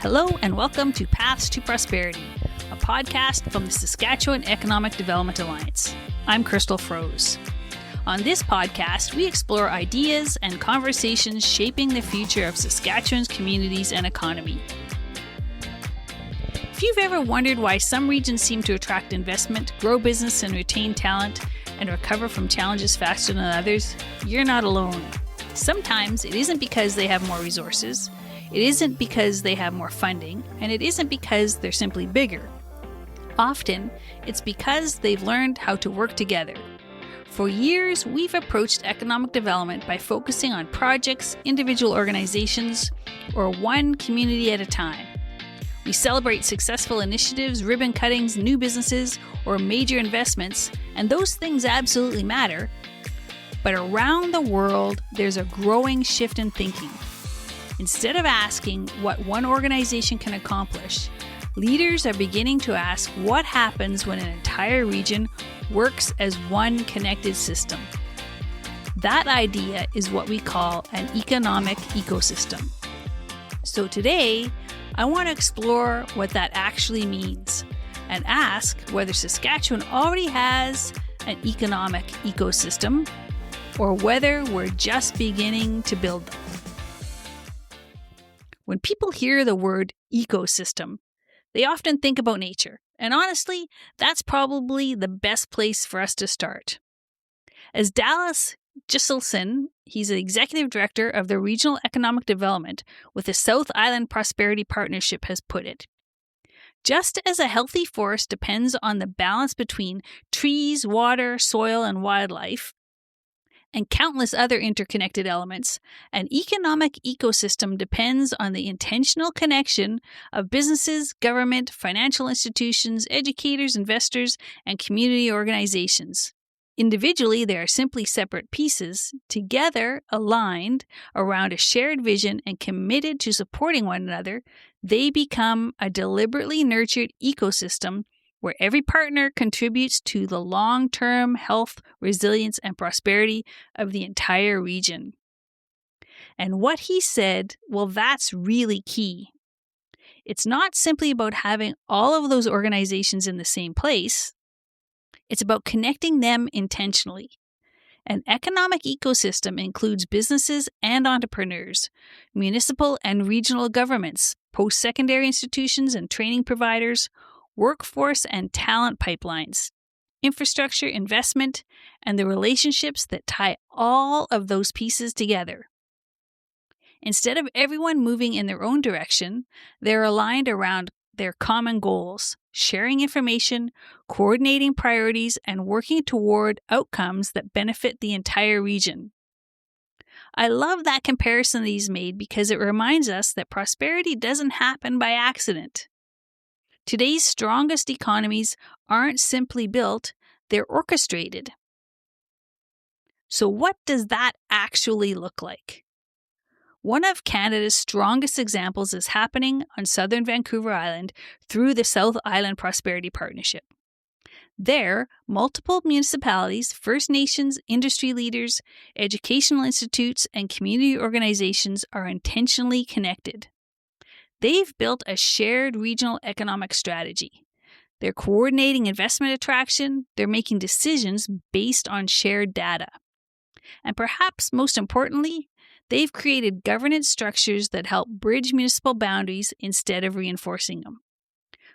Hello and welcome to Paths to Prosperity, a podcast from the Saskatchewan Economic Development Alliance. I'm Crystal Froese. On this podcast, we explore ideas and conversations shaping the future of Saskatchewan's communities and economy. If you've ever wondered why some regions seem to attract investment, grow business, and retain talent, and recover from challenges faster than others, you're not alone. Sometimes it isn't because they have more resources, it isn't because they have more funding, and it isn't because they're simply bigger. Often, it's because they've learned how to work together. For years, we've approached economic development by focusing on projects, individual organizations, or one community at a time. We celebrate successful initiatives, ribbon cuttings, new businesses, or major investments, and those things absolutely matter. But around the world, there's a growing shift in thinking. Instead of asking what one organization can accomplish, leaders are beginning to ask what happens when an entire region works as one connected system. That idea is what we call an economic ecosystem. So today, I want to explore what that actually means and ask whether Saskatchewan already has an economic ecosystem or whether we're just beginning to build them. When people hear the word ecosystem, they often think about nature. And honestly, that's probably the best place for us to start. As Dallas Giselson, he's the executive director of the Regional Economic Development with the South Island Prosperity Partnership, has put it. Just as a healthy forest depends on the balance between trees, water, soil, and wildlife, and countless other interconnected elements, an economic ecosystem depends on the intentional connection of businesses, government, financial institutions, educators, investors, and community organizations. Individually, they are simply separate pieces, together aligned around a shared vision and committed to supporting one another, they become a deliberately nurtured ecosystem where every partner contributes to the long-term health, resilience, and prosperity of the entire region. And what he said, well, that's really key. It's not simply about having all of those organizations in the same place. It's about connecting them intentionally. An economic ecosystem includes businesses and entrepreneurs, municipal and regional governments, post-secondary institutions and training providers, workforce and talent pipelines, infrastructure investment, and the relationships that tie all of those pieces together. Instead of everyone moving in their own direction, they're aligned around their common goals, sharing information, coordinating priorities, and working toward outcomes that benefit the entire region. I love that comparison that he's made because it reminds us that prosperity doesn't happen by accident. Today's strongest economies aren't simply built, they're orchestrated. So what does that actually look like? One of Canada's strongest examples is happening on southern Vancouver Island through the South Island Prosperity Partnership. There, multiple municipalities, First Nations, industry leaders, educational institutes, and community organizations are intentionally connected. They've built a shared regional economic strategy. They're coordinating investment attraction, they're making decisions based on shared data. And perhaps most importantly, they've created governance structures that help bridge municipal boundaries instead of reinforcing them.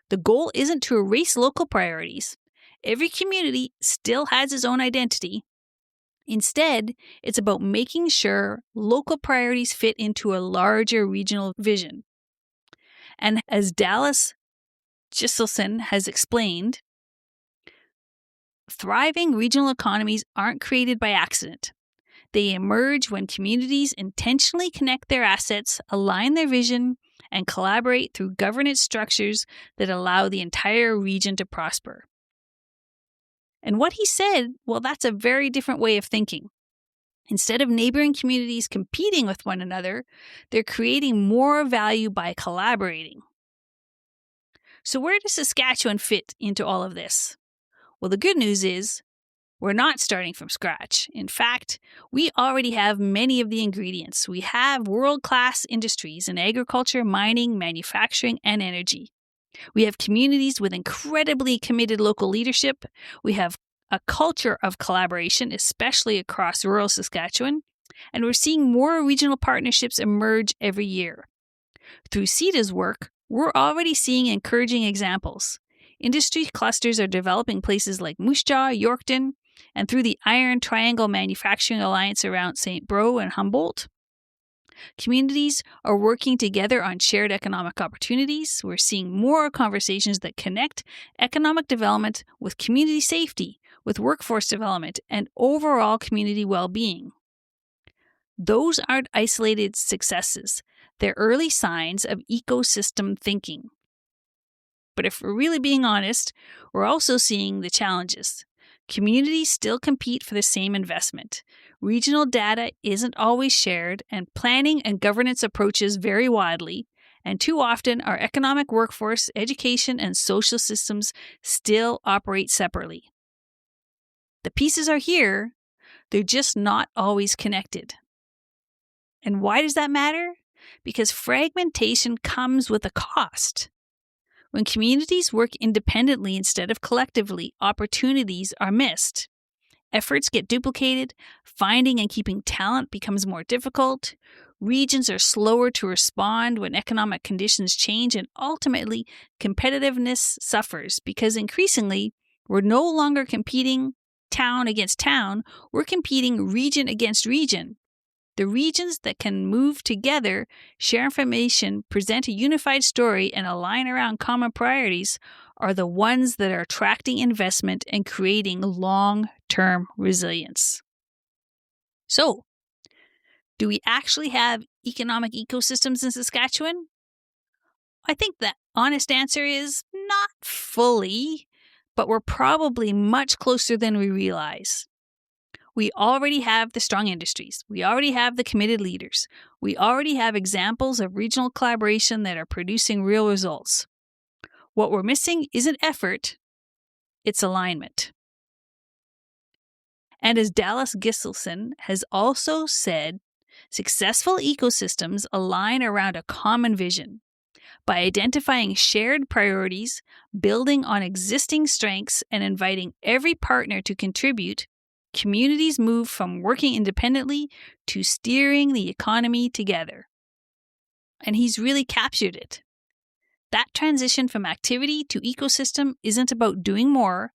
The goal isn't to erase local priorities. Every community still has its own identity. Instead, it's about making sure local priorities fit into a larger regional vision. And as Dallas Giselson has explained, thriving regional economies aren't created by accident. They emerge when communities intentionally connect their assets, align their vision, and collaborate through governance structures that allow the entire region to prosper. And what he said, well, that's a very different way of thinking. Instead of neighboring communities competing with one another, they're creating more value by collaborating. So where does Saskatchewan fit into all of this? Well, the good news is We're not starting from scratch. In fact, we already have many of the ingredients. We have world-class industries in agriculture, mining, manufacturing, and energy. We have communities with incredibly committed local leadership. We have a culture of collaboration, especially across rural Saskatchewan. And we're seeing more regional partnerships emerge every year. Through SEDA's work, we're already seeing encouraging examples. Industry clusters are developing places like Moose Jaw, Yorkton, and through the Iron Triangle Manufacturing Alliance around St. Bro and Humboldt. Communities are working together on shared economic opportunities. We're seeing more conversations that connect economic development with community safety, with workforce development, and overall community well-being. Those aren't isolated successes. They're early signs of ecosystem thinking. But if we're really being honest, we're also seeing the challenges. Communities still compete for the same investment. Regional data isn't always shared, and planning and governance approaches vary widely, and too often our economic workforce, education, and social systems still operate separately. The pieces are here, they're just not always connected. And why does that matter? Because fragmentation comes with a cost. When communities work independently instead of collectively, opportunities are missed. Efforts get duplicated, finding and keeping talent becomes more difficult, regions are slower to respond when economic conditions change, and ultimately, competitiveness suffers because increasingly, we're no longer competing town against town, we're competing region against region. The regions that can move together, share information, present a unified story, and align around common priorities are the ones that are attracting investment and creating long-term resilience. So, do we actually have economic ecosystems in Saskatchewan? I think the honest answer is not fully, but we're probably much closer than we realize. We already have the strong industries. We already have the committed leaders. We already have examples of regional collaboration that are producing real results. What we're missing isn't effort, it's alignment. And as Dallas Giselson has also said, successful ecosystems align around a common vision. By identifying shared priorities, building on existing strengths, and inviting every partner to contribute, communities move from working independently to steering the economy together. And he's really captured it. That transition from activity to ecosystem isn't about doing more,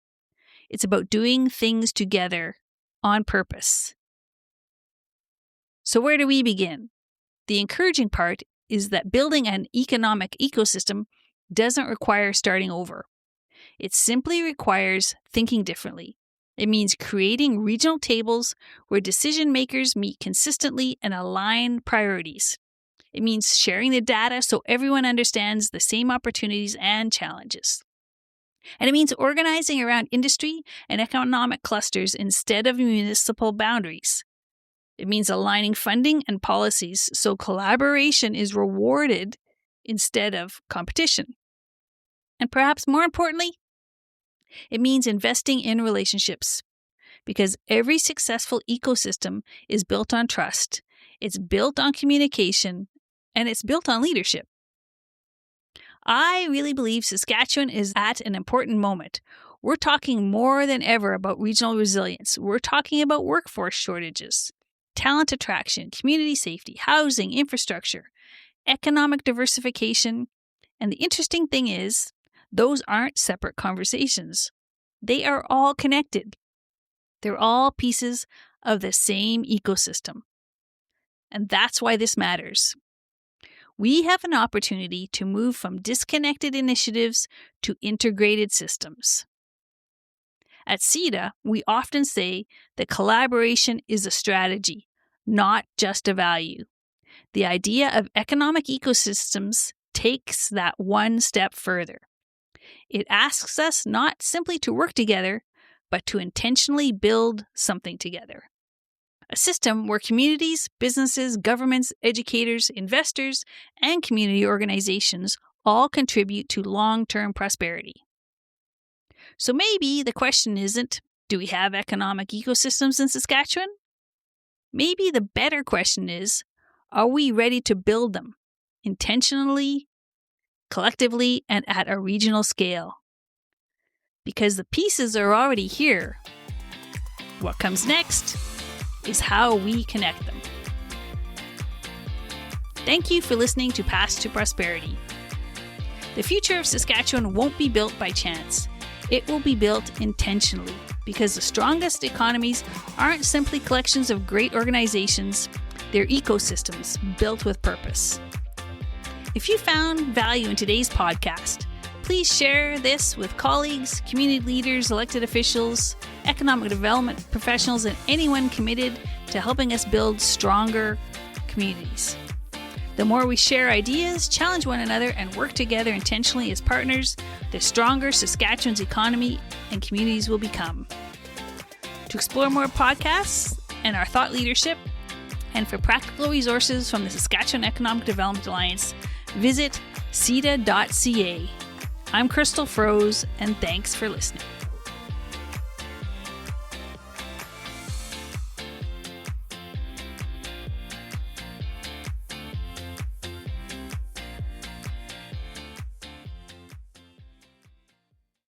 it's about doing things together on purpose. So where do we begin? The encouraging part is that building an economic ecosystem doesn't require starting over. It simply requires thinking differently. It means creating regional tables where decision makers meet consistently and align priorities. It means sharing the data so everyone understands the same opportunities and challenges. And it means organizing around industry and economic clusters instead of municipal boundaries. It means aligning funding and policies so collaboration is rewarded instead of competition. And perhaps more importantly, it means investing in relationships, because every successful ecosystem is built on trust, it's built on communication, and it's built on leadership. I really believe Saskatchewan is at an important moment. We're talking more than ever about regional resilience. We're talking about workforce shortages, talent attraction, community safety, housing, infrastructure, economic diversification. And the interesting thing is, those aren't separate conversations. They are all connected. They're all pieces of the same ecosystem. And that's why this matters. We have an opportunity to move from disconnected initiatives to integrated systems. At SEDA, we often say that collaboration is a strategy, not just a value. The idea of economic ecosystems takes that one step further. It asks us not simply to work together, but to intentionally build something together. A system where communities, businesses, governments, educators, investors, and community organizations all contribute to long-term prosperity. So maybe the question isn't, Do we have economic ecosystems in Saskatchewan? Maybe the better question is, are we ready to build them intentionally, collectively, and at a regional scale? Because the pieces are already here. What comes next is how we connect them. Thank you for listening to Path to Prosperity. The future of Saskatchewan won't be built by chance. It will be built intentionally, because the strongest economies aren't simply collections of great organizations, they're ecosystems built with purpose. If you found value in today's podcast, please share this with colleagues, community leaders, elected officials, economic development professionals, and anyone committed to helping us build stronger communities. The more we share ideas, challenge one another, and work together intentionally as partners, the stronger Saskatchewan's economy and communities will become. To explore more podcasts and our thought leadership, and for practical resources from the Saskatchewan Economic Development Alliance, visit SEDA.ca. I'm Crystal Froese, and thanks for listening.